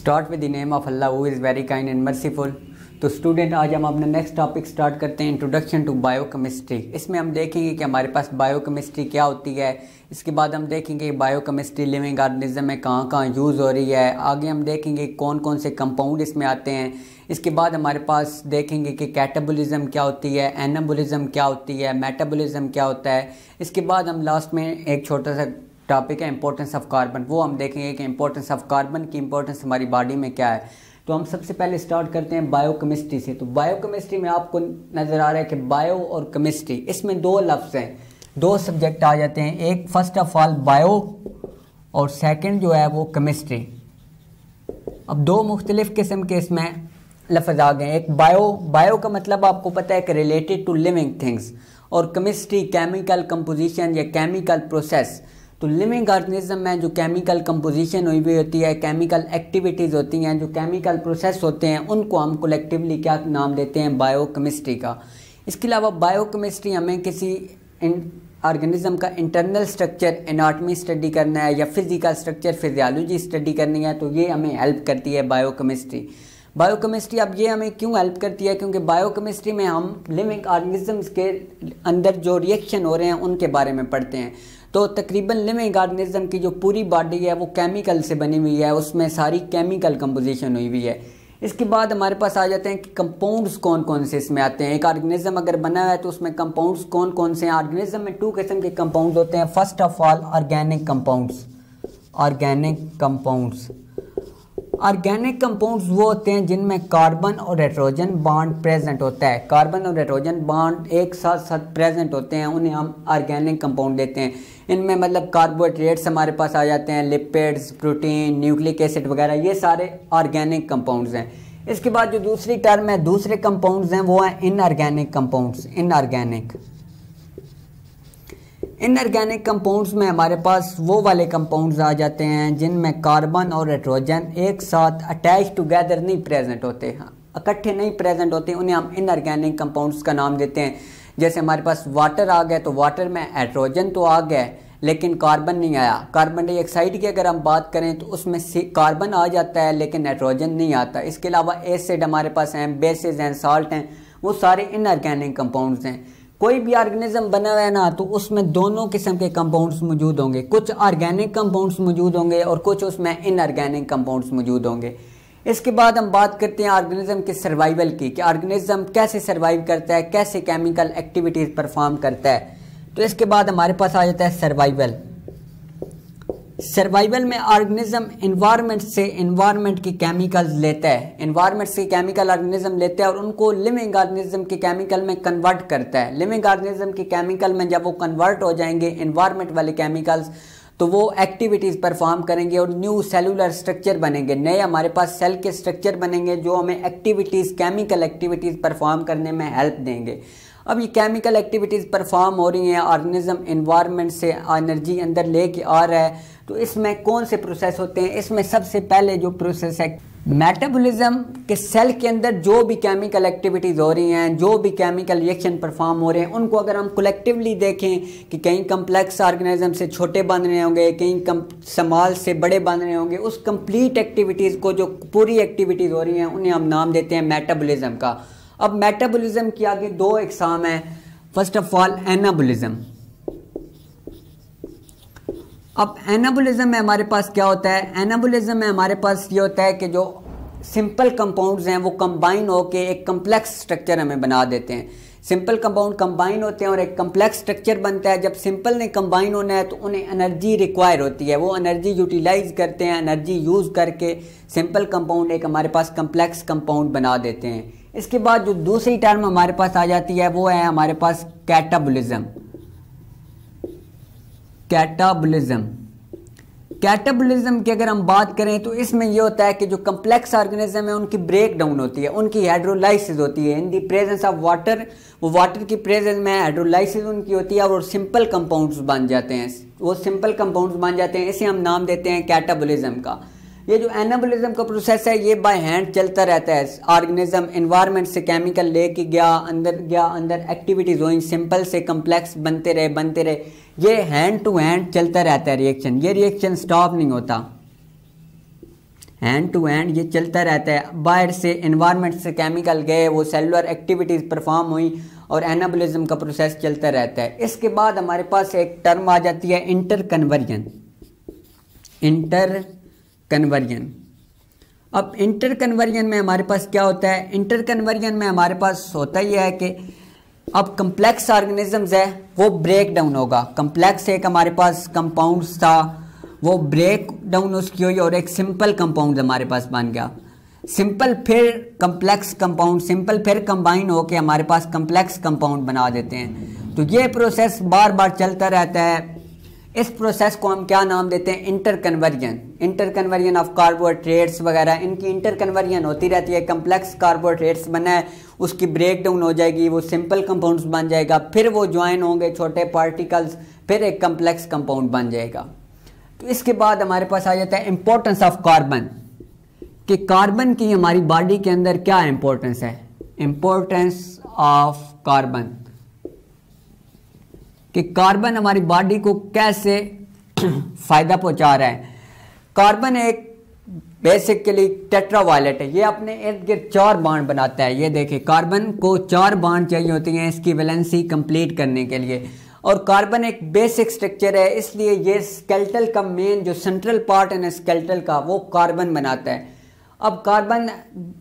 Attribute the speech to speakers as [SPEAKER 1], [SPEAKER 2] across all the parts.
[SPEAKER 1] Start with the name of Allah who is very kind and merciful. तो student, आज हम अपना next topic start करते हैं, इंट्रोडक्शन टू बायोकेमिस्ट्री। इसमें हम देखेंगे कि हमारे पास बायोकेमिस्ट्री क्या होती है। इसके बाद हम देखेंगे बायोकेमिस्ट्री लिविंग ऑर्गेनिज्म में कहाँ कहाँ यूज़ हो रही है। आगे हम देखेंगे कौन कौन से कंपाउंड इसमें आते हैं। इसके बाद हमारे पास देखेंगे कि कैटाबोलिज्म क्या होती है, एनाबोलिज्म क्या होती है, मेटाबोलिज्म क्या होता है। इसके बाद हम लास्ट में एक छोटा सा टॉपिक है इंपॉर्टेंस ऑफ कार्बन, वो हम देखेंगे कि इंपॉर्टेंस ऑफ कार्बन की इंपॉर्टेंस हमारी बॉडी में क्या है। तो हम सबसे पहले स्टार्ट करते हैं बायोकेमिस्ट्री से। तो बायोकेमिस्ट्री में आपको नज़र आ रहा है कि बायो और केमिस्ट्री, इसमें दो लफ्ज़ हैं, दो सब्जेक्ट आ जाते हैं। एक फर्स्ट ऑफ ऑल बायो और सेकंड जो है वो केमिस्ट्री। अब दो मुख्तलिफ किस्म के इसमें लफ्ज़ आ गए। एक बायो का मतलब आपको पता है कि रिलेटेड टू लिविंग थिंग्स, और केमिस्ट्री केमिकल कंपोजिशन या केमिकल प्रोसेस। तो लिविंग ऑर्गेनिज्म में जो केमिकल कंपोजिशन हुई हुई होती है, केमिकल एक्टिविटीज़ होती हैं, जो केमिकल प्रोसेस होते हैं, उनको हम कलेक्टिवली क्या नाम देते हैं, बायोकेमिस्ट्री का। इसके अलावा बायोकेमिस्ट्री हमें किसी ऑर्गेनिज्म का इंटरनल स्ट्रक्चर एनाटॉमी स्टडी करना है या फिजिकल स्ट्रक्चर फिजियोलॉजी स्टडी करनी है, तो ये हमें हेल्प करती है बायोकेमिस्ट्री। बायोकेमिस्ट्री अब ये हमें क्यों हेल्प करती है, क्योंकि बायोकेमिस्ट्री में हम लिविंग ऑर्गेनिजम्स के अंदर जो रिएक्शन हो रहे हैं उनके बारे में पढ़ते हैं। तो तकरीबन लिविंग ऑर्गेनिज्म की जो पूरी बॉडी है वो केमिकल से बनी हुई है, उसमें सारी केमिकल कंपोजिशन हुई हुई है। इसके बाद हमारे पास आ जाते हैं कि कंपाउंड्स कौन कौन से इसमें आते हैं। एक ऑर्गेनिज्म अगर बना है तो उसमें कंपाउंड्स कौन कौन से हैं। ऑर्गेनिज्म में टू किस्म के कंपाउंड्स होते हैं। First of all organic compounds. Organic compounds वो होते हैं जिनमें कार्बन और हाइड्रोजन बॉन्ड प्रेजेंट होता है। कार्बन और हाइड्रोजन बॉन्ड एक साथ साथ प्रेजेंट होते हैं, उन्हें हम ऑर्गेनिक कंपाउंड देते हैं। इनमें मतलब कार्बोहाइड्रेट्स हमारे पास आ जाते हैं, लिपिड्स, प्रोटीन, न्यूक्लिक एसिड वगैरह, ये सारे ऑर्गेनिक कंपाउंड्स हैं। इसके बाद जो दूसरी टर्म है, दूसरे कंपाउंड्स हैं, वो हैं इनऑर्गेनिक कंपाउंड्स। इनऑर्गेनिक कंपाउंड्स में हमारे पास वो वाले कंपाउंड्स आ जाते हैं जिनमें कार्बन और हाइड्रोजन एक साथ अटैच टुगेदर नहीं प्रेजेंट होते, हाँ इकट्ठे नहीं प्रेजेंट होते, उन्हें हम इनऑर्गेनिक कंपाउंड्स का नाम देते हैं। जैसे हमारे पास वाटर आ गया, तो वाटर में हाइड्रोजन तो आ गया लेकिन कार्बन नहीं आया। कार्बन डाइऑक्साइड की अगर हम बात करें तो उसमें कार्बन आ जाता है लेकिन हाइड्रोजन नहीं आता। इसके अलावा एसिड हमारे पास हैं, बेसिस हैं, साल्ट हैं, वो सारे इनऑर्गेनिक कंपाउंड्स हैं। कोई भी ऑर्गेनिज्म बना हुआ है ना, तो उसमें दोनों किस्म के कंपाउंड्स मौजूद होंगे। कुछ ऑर्गेनिक कंपाउंड्स मौजूद होंगे और कुछ उसमें इनऑर्गेनिक कंपाउंड्स मौजूद होंगे। इसके बाद हम बात करते हैं ऑर्गेनिज्म के सर्वाइवल की, कि ऑर्गेनिज्म कैसे सर्वाइव करता है, कैसे केमिकल एक्टिविटीज़ परफॉर्म करता है। तो इसके बाद हमारे पास आ जाता है सर्वाइवल में ऑर्गेनिज्म इन्वायरमेंट की केमिकल्स लेता है, इन्वायरमेंट से केमिकल ऑर्गेनिज्म लेता है और उनको लिविंग ऑर्गेनिज्म के केमिकल में कन्वर्ट करता है। लिविंग ऑर्गेनिज्म के केमिकल में जब वो कन्वर्ट हो जाएंगे इन्वायरमेंट वाले केमिकल्स, तो वो एक्टिविटीज़ परफॉर्म करेंगे और न्यू सेलुलर स्ट्रक्चर बनेंगे। नए हमारे पास सेल के स्ट्रक्चर बनेंगे जो हमें एक्टिविटीज़, केमिकल एक्टिविटीज़ परफॉर्म करने में हेल्प देंगे। अब ये केमिकल एक्टिविटीज़ परफॉर्म हो रही हैं, ऑर्गेनिज्म एनवायरनमेंट से एनर्जी अंदर लेके आ रहा है, तो इसमें कौन से प्रोसेस होते हैं। इसमें सबसे पहले जो प्रोसेस है मेटाबॉलिज्म, के सेल के अंदर जो भी केमिकल एक्टिविटीज़ हो रही हैं, जो भी केमिकल रिएक्शन परफॉर्म हो रहे हैं, उनको अगर हम कलेक्टिवली देखें कि कहीं कम्प्लेक्स ऑर्गेनिज्म से छोटे बन रहे होंगे, कहीं स्मॉल से बड़े बन रहे होंगे, उस कंप्लीट एक्टिविटीज़ को, जो पूरी एक्टिविटीज़ हो रही हैं, उन्हें हम नाम देते हैं मेटाबॉलिज्म का। अब मेटाबॉलिज्म की आगे दो इकसाम है। First of all anabolism. अब एनाबॉलिज्म में हमारे पास क्या होता है, एनाबॉलिज्म में हमारे पास ये होता है कि जो सिंपल कंपाउंड्स हैं वो कंबाइन होके एक कम्प्लेक्स स्ट्रक्चर हमें बना देते हैं। सिंपल कंपाउंड कंबाइन होते हैं और एक कम्प्लेक्स स्ट्रक्चर बनता है। जब सिंपल ने कंबाइन होना है तो उन्हें एनर्जी रिक्वायर होती है, वो एनर्जी यूटिलाइज करते हैं, एनर्जी यूज़ करके सिंपल कंपाउंड एक हमारे पास कम्प्लेक्स कंपाउंड बना देते हैं। इसके बाद जो दूसरी टर्म हमारे पास आ जाती है वो है हमारे पास कैटाबॉलिज्म की अगर हम बात करें तो इसमें यह होता है कि जो कम्प्लेक्स ऑर्गेनिज्म है उनकी ब्रेक डाउन होती है, उनकी हाइड्रोलाइसिस होती है इन दी प्रेजेंस ऑफ वाटर। वो वाटर की प्रेजेंस में हाइड्रोलाइसिस उनकी होती है और सिंपल कंपाउंड्स बन जाते हैं, वो सिंपल कंपाउंड्स बन जाते हैं। इसे हम नाम देते हैं कैटाबॉलिज्म का। ये जो एनाबॉलिज्म का प्रोसेस है ये बाय हैंड चलता रहता है। ऑर्गेनिज्म एनवायरनमेंट से केमिकल लेके गया, अंदर एक्टिविटीज हुई, सिंपल से कम्प्लेक्स बनते रहे, ये हैंड टू हैंड चलता रहता है रिएक्शन। ये रिएक्शन स्टॉप नहीं होता। हैंड टू हैंड ये चलता रहता है। बाहर से एनवायरनमेंट से केमिकल गए, वो सेलुलर एक्टिविटीज़ परफॉर्म हुई और एनाबोलिज्म का प्रोसेस चलता रहता है। इसके बाद हमारे पास एक टर्म आ जाती है इंटर कन्वर्जन। इंटर कन्वर्जन, अब इंटर कन्वर्जन में हमारे पास क्या होता है? इंटर कन्वर्जन में हमारे पास होता ही है कि अब कम्प्लेक्स ऑर्गेनिजम्स है वो ब्रेक डाउन होगा। कम्प्लेक्स एक हमारे पास कंपाउंड्स था, वो ब्रेक डाउन उसकी हुई और एक सिंपल कंपाउंड हमारे पास बन गया। सिंपल फिर कम्प्लेक्स कंपाउंड, सिंपल फिर कंबाइन होके हमारे पास कम्प्लेक्स कंपाउंड बना देते हैं। तो ये प्रोसेस बार बार चलता रहता है। इस प्रोसेस को हम क्या नाम देते हैं? Inter conversion. Inter conversion of carbohydrates वगैरह, इनकी इंटर कन्वर्जन होती रहती है। कम्प्लेक्स कार्बोहाइड्रेट्स बना है, उसकी ब्रेक डाउन हो जाएगी, वो सिंपल कंपाउंड्स बन जाएगा, फिर वो ज्वाइन होंगे छोटे पार्टिकल्स, फिर एक कम्प्लेक्स कंपाउंड बन जाएगा। तो इसके बाद हमारे पास आ जाता है इंपॉर्टेंस ऑफ कार्बन, कि कार्बन की हमारी बॉडी के अंदर क्या इंपॉर्टेंस है। इंपॉर्टेंस ऑफ कार्बन, कि कार्बन हमारी बॉडी को कैसे फायदा पहुंचा रहा है। कार्बन एक बेसिकली टेट्रावायलेट है, ये अपने इर्द गिर्द 4 बॉन्ड बनाता है। ये देखिए, कार्बन को 4 बॉन्ड चाहिए होती हैं इसकी वैलेंसी कंप्लीट करने के लिए, और कार्बन एक बेसिक स्ट्रक्चर है, इसलिए ये स्केलेटल का मेन जो सेंट्रल पार्ट है ना स्केलेटल का, वो कार्बन बनाता है। अब कार्बन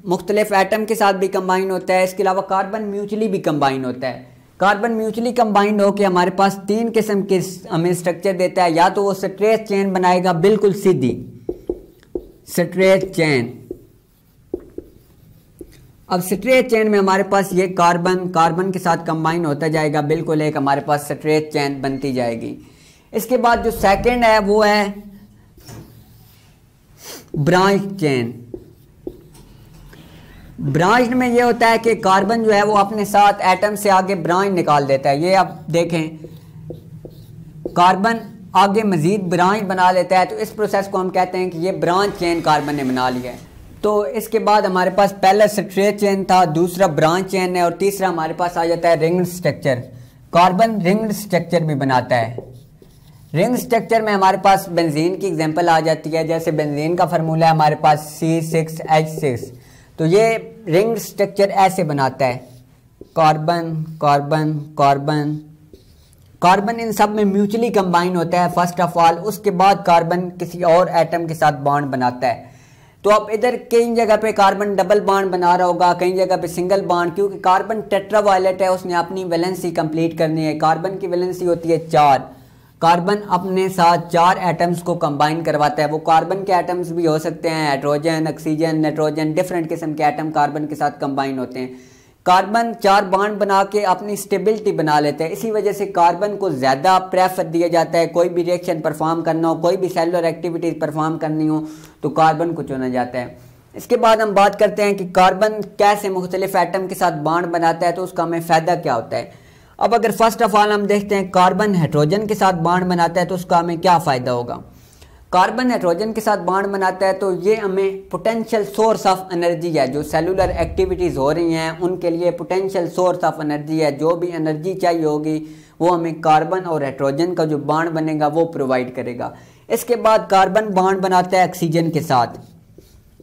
[SPEAKER 1] मुख्तलिफ एटम के साथ भी कंबाइन होता है, इसके अलावा कार्बन म्यूचुअली भी कंबाइन होता है। कार्बन म्यूचुअली कंबाइंड होकर हमारे पास 3 किस्म के हमें स्ट्रक्चर देता है। या तो वो स्ट्रेट चेन बनाएगा बिल्कुल सीधी, स्ट्रेट चेन। अब स्ट्रेट चेन में हमारे पास ये कार्बन के साथ कंबाइन होता जाएगा, बिल्कुल एक हमारे पास स्ट्रेट चेन बनती जाएगी। इसके बाद जो सेकंड है वो है ब्रांच चेन। ब्रांच में ये होता है कि कार्बन जो है वो अपने साथ एटम से आगे ब्रांच निकाल देता है। ये आप देखें, कार्बन आगे मजीद ब्रांच बना लेता है, तो इस प्रोसेस को हम कहते हैं कि ये ब्रांच चेन कार्बन ने बना लिया है। तो इसके बाद हमारे पास पहला स्ट्रेट चेन था, दूसरा ब्रांच चेन है, और तीसरा हमारे पास आ जाता है ringed structure. Carbon ringed structure भी बनाता है। रिंग स्ट्रक्चर में हमारे पास बेंजीन की एग्जांपल आ जाती है। जैसे बेंजीन का फार्मूला है हमारे पास C6H6, तो ये रिंग स्ट्रक्चर ऐसे बनाता है। Carbon carbon carbon carbon in सब में म्यूचुअली कंबाइन होता है फर्स्ट ऑफ ऑल, उसके बाद कार्बन किसी और एटम के साथ बॉन्ड बनाता है। तो अब इधर कई जगह पे कार्बन डबल बॉन्ड बना रहा होगा, कई जगह पे सिंगल बॉन्ड, क्योंकि कार्बन टेट्रावायलेट है, उसने अपनी वैलेंसी कंप्लीट करनी है। कार्बन की वैलेंसी होती है 4। कार्बन अपने साथ 4 एटम्स को कंबाइन करवाता है। वो कार्बन के एटम्स भी हो सकते हैं, हाइड्रोजन, ऑक्सीजन, नाइट्रोजन, डिफरेंट किस्म के एटम कार्बन के साथ कंबाइन होते हैं। कार्बन 4 बॉन्ड बना के अपनी स्टेबिलिटी बना लेते हैं। इसी वजह से कार्बन को ज़्यादा प्रेफर दिया जाता है। कोई भी रिएक्शन परफॉर्म करना हो, कोई भी सेलुलर एक्टिविटीज़ परफॉर्म करनी हो, तो कार्बन को चुना जाता है। इसके बाद हम बात करते हैं कि कार्बन कैसे मुख्तलिफ एटम के साथ बॉन्ड बनाता है, तो उसका हमें फ़ायदा क्या होता है। अब अगर फर्स्ट ऑफ ऑल हम देखते हैं कार्बन हाइड्रोजन के साथ बॉन्ड बनाता है, तो उसका हमें क्या फ़ायदा होगा। कार्बन हाइड्रोजन के साथ बॉन्ड बनाता है तो ये हमें पोटेंशियल सोर्स ऑफ एनर्जी है। जो सेलुलर एक्टिविटीज़ हो रही हैं उनके लिए पोटेंशियल सोर्स ऑफ एनर्जी है। जो भी एनर्जी चाहिए होगी वो हमें कार्बन और हाइड्रोजन का जो बॉन्ड बनेगा वो प्रोवाइड करेगा। इसके बाद कार्बन बॉन्ड बनाता है ऑक्सीजन के साथ।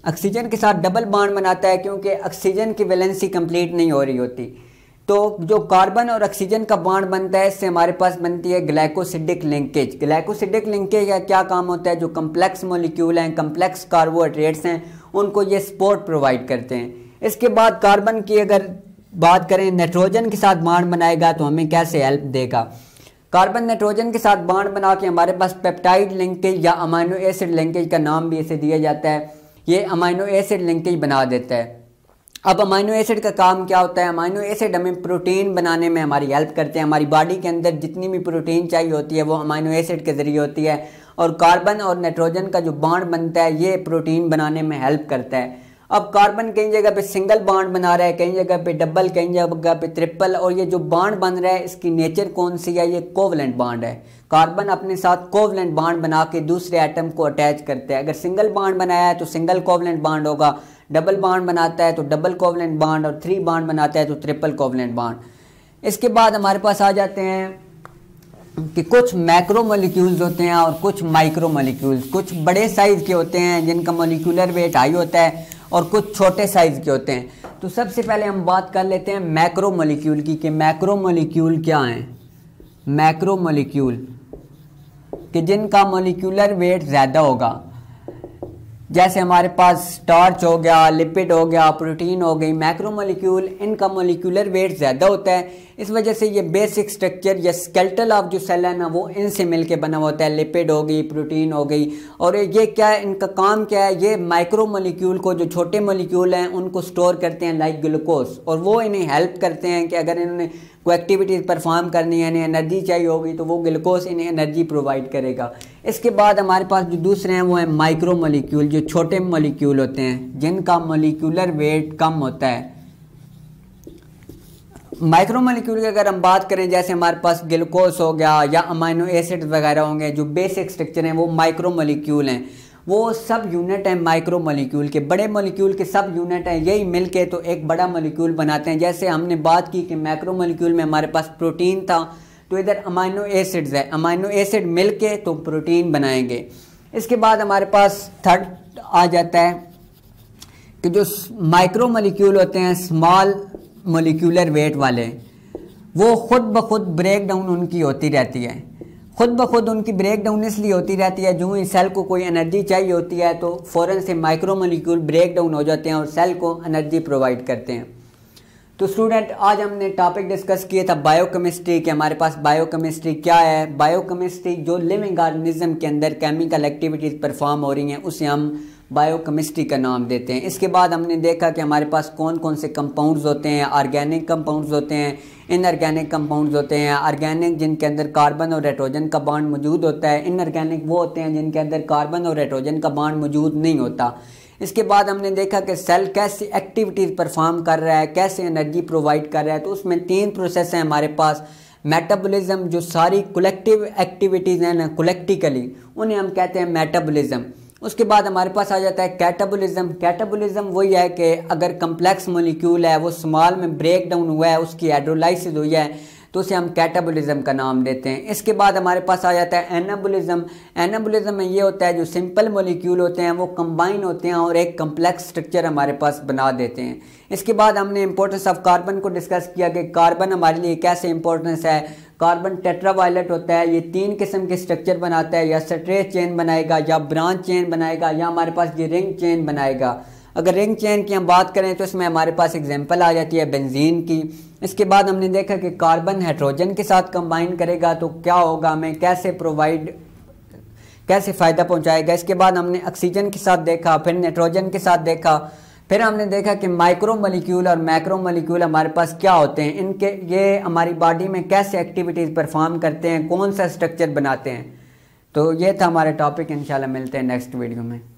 [SPEAKER 1] ऑक्सीजन के साथ डबल बॉन्ड बनाता है, क्योंकि ऑक्सीजन की वैलेंसी कंप्लीट नहीं हो रही होती। तो जो कार्बन और ऑक्सीजन का बॉन्ड बनता है, इससे हमारे पास बनती है ग्लाइकोसिडिक लिंकेज। ग्लाइकोसिडिक लिंकेज का क्या काम होता है, जो कम्प्लेक्स मॉलिक्यूल हैं, कम्प्लेक्स कार्बोहाइड्रेट्स हैं, उनको ये सपोर्ट प्रोवाइड करते हैं। इसके बाद कार्बन की अगर बात करें, नाइट्रोजन के साथ बॉन्ड बनाएगा तो हमें कैसे हेल्प देगा। कार्बन नाइट्रोजन के साथ बॉन्ड बना के हमारे पास पेप्टाइड लिंकेज या अमाइनो एसिड लिंकेज का नाम भी इसे दिया जाता है। ये अमाइनो एसिड लिंकेज बना देता है। अब अमाइनो एसिड का काम क्या होता है। अमाइनो एसिड हमें प्रोटीन बनाने में हमारी हेल्प करते हैं। हमारी बॉडी के अंदर जितनी भी प्रोटीन चाहिए होती है वो अमाइनो एसिड के ज़रिए होती है, और कार्बन और नाइट्रोजन का जो बॉन्ड बनता है ये प्रोटीन बनाने में हेल्प करता है। अब कार्बन कई जगह पे सिंगल बॉन्ड बना रहा है, कई जगह पे डबल, कई जगह पे ट्रिपल, और ये जो बॉन्ड बन रहा है इसकी नेचर कौन सी है, ये कोवलेंट बॉन्ड है। कार्बन अपने साथ कोवलेंट बॉन्ड बना के दूसरे एटम को अटैच करते हैं। अगर सिंगल बॉन्ड बनाया है तो सिंगल कोवलेंट बॉन्ड होगा, डबल बॉन्ड बनाता है तो डबल कोवलेंट बॉन्ड, और 3 बॉन्ड बनाता है तो ट्रिपल कोवलेंट बॉन्ड। इसके बाद हमारे पास आ जाते हैं कि कुछ मैक्रो मॉलिक्यूल्स होते हैं और कुछ माइक्रो मॉलिक्यूल्स, कुछ बड़े साइज़ के होते हैं जिनका मॉलिक्यूलर वेट हाई होता है और कुछ छोटे साइज़ के होते हैं। तो सबसे पहले हम बात कर लेते हैं मैक्रो मॉलिक्यूल की कि मैक्रो मॉलिक्यूल क्या हैं। मैक्रो मॉलिक्यूल कि जिनका मॉलिक्यूलर वेट ज़्यादा होगा, जैसे हमारे पास स्टार्च हो गया, लिपिड हो गया, प्रोटीन हो गई। मैक्रो मॉलिक्यूल इनका मॉलिक्यूलर वेट ज़्यादा होता है, इस वजह से ये बेसिक स्ट्रक्चर या स्केलेटल ऑफ जो सेल है ना वो इनसे मिलके बना होता है। लिपिड हो गई, प्रोटीन हो गई, और ये क्या है, इनका काम क्या है, ये माइक्रो मॉलिक्यूल को, जो छोटे मॉलिक्यूल हैं उनको स्टोर करते हैं लाइक ग्लूकोज, और वो इन्हें हेल्प करते हैं कि अगर इन्होंने कोई एक्टिविटीज़ परफॉर्म करनी है, इन्हें एनर्जी चाहिए होगी तो वो ग्लूकोज इन्हें एनर्जी प्रोवाइड करेगा। इसके बाद हमारे पास जो दूसरे हैं वो है माइक्रो मॉलिक्यूल, जो छोटे मॉलिक्यूल होते हैं जिनका मॉलिक्यूलर वेट कम होता है। माइक्रो मॉलिक्यूल की अगर हम बात करें, जैसे हमारे पास ग्लूकोज हो गया या अमाइनो एसिड्स वगैरह होंगे, जो बेसिक स्ट्रक्चर हैं वो माइक्रो मॉलिक्यूल हैं, वो सब यूनिट हैं माइक्रो मॉलिक्यूल के। बड़े मॉलिक्यूल के सब यूनिट हैं, यही मिलके तो एक बड़ा मॉलिक्यूल बनाते हैं। जैसे हमने बात की कि मैक्रो मॉलिक्यूल में हमारे पास प्रोटीन था, तो इधर अमाइनो एसिड्स है, अमाइनो एसिड मिलके तो प्रोटीन बनाएंगे। इसके बाद हमारे पास थर्ड आ जाता है कि जो माइक्रो मॉलिक्यूल होते हैं, स्मॉल मॉलिक्यूलर वेट वाले, वो खुद ब खुद ब्रेक डाउन उनकी होती रहती है। खुद ब खुद उनकी ब्रेक डाउन इसलिए होती रहती है, जो ही सेल को कोई एनर्जी चाहिए होती है तो फ़ौरन से माइक्रो मॉलिक्यूल ब्रेक डाउन हो जाते हैं और सेल को एनर्जी प्रोवाइड करते हैं। तो स्टूडेंट, आज हमने टॉपिक डिस्कस किया था बायोकेमिस्ट्री कि हमारे पास बायोकेमिस्ट्री क्या है। बायोकेमिस्ट्री जो लिविंग ऑर्गेनिज्म के अंदर केमिकल एक्टिविटीज़ परफॉर्म हो रही हैं उसे हम बायोकेमिस्ट्री का नाम देते हैं। इसके बाद हमने देखा कि हमारे पास कौन कौन से कंपाउंड्स होते हैं। ऑर्गेनिक कंपाउंड्स होते हैं, इनऑर्गेनिक कंपाउंड्स होते हैं। ऑर्गेनिक जिनके अंदर कार्बन और नाइट्रोजन का बॉन्ड मौजूद होता है, इनऑर्गेनिक वो होते हैं जिनके अंदर कार्बन और नाइट्रोजन का बॉन्ड मौजूद नहीं होता। इसके बाद हमने देखा कि सेल कैसी एक्टिविटीज़ परफॉर्म कर रहा है, कैसे एनर्जी प्रोवाइड कर रहा है। तो उसमें 3 प्रोसेस हैं हमारे पास। मेटाबॉलिज्म, जो सारी कलेक्टिव एक्टिविटीज़ हैं ना कलेक्टिकली, उन्हें हम कहते हैं मेटाबॉलिज्म। उसके बाद हमारे पास आ जाता है कैटाबॉलिज्म। कैटाबॉलिज्म वही है कि अगर कम्प्लेक्स मॉलिक्यूल है वो स्मॉल में ब्रेक डाउन हुआ है, उसकी हाइड्रोलाइसिस हुई है, तो उसे हम कैटाबॉलिज्म का नाम देते हैं। इसके बाद हमारे पास आ जाता है एनाबॉलिज्म। एनाबॉलिज्म में ये होता है जो सिंपल मॉलिक्यूल होते हैं वो कंबाइन होते हैं और एक कम्प्लेक्स स्ट्रक्चर हमारे पास बना देते हैं। इसके बाद हमने इंपॉर्टेंस ऑफ कार्बन को डिस्कस किया कि कार्बन हमारे लिए कैसे इंपॉर्टेंस है। कार्बन टेट्रावायलेट होता है, ये 3 किस्म के स्ट्रक्चर बनाता है, या स्ट्रेच चेन बनाएगा या ब्रांच चेन बनाएगा या हमारे पास ये रिंग चेन बनाएगा। अगर रिंग चेन की हम बात करें तो इसमें हमारे पास एग्जांपल आ जाती है बेंजीन की। इसके बाद हमने देखा कि कार्बन हाइड्रोजन के साथ कंबाइन करेगा तो क्या होगा, हमें कैसे फ़ायदा पहुंचाएगा। इसके बाद हमने ऑक्सीजन के साथ देखा, फिर नाइट्रोजन के साथ देखा, फिर हमने देखा कि माइक्रो मॉलिक्यूल और मैक्रो मॉलिक्यूल हमारे पास क्या होते हैं, इनके ये हमारी बॉडी में कैसे एक्टिविटीज़ परफॉर्म करते हैं, कौन सा स्ट्रक्चर बनाते हैं। तो ये था हमारा टॉपिक। इंशाल्लाह मिलते हैं नेक्स्ट वीडियो में।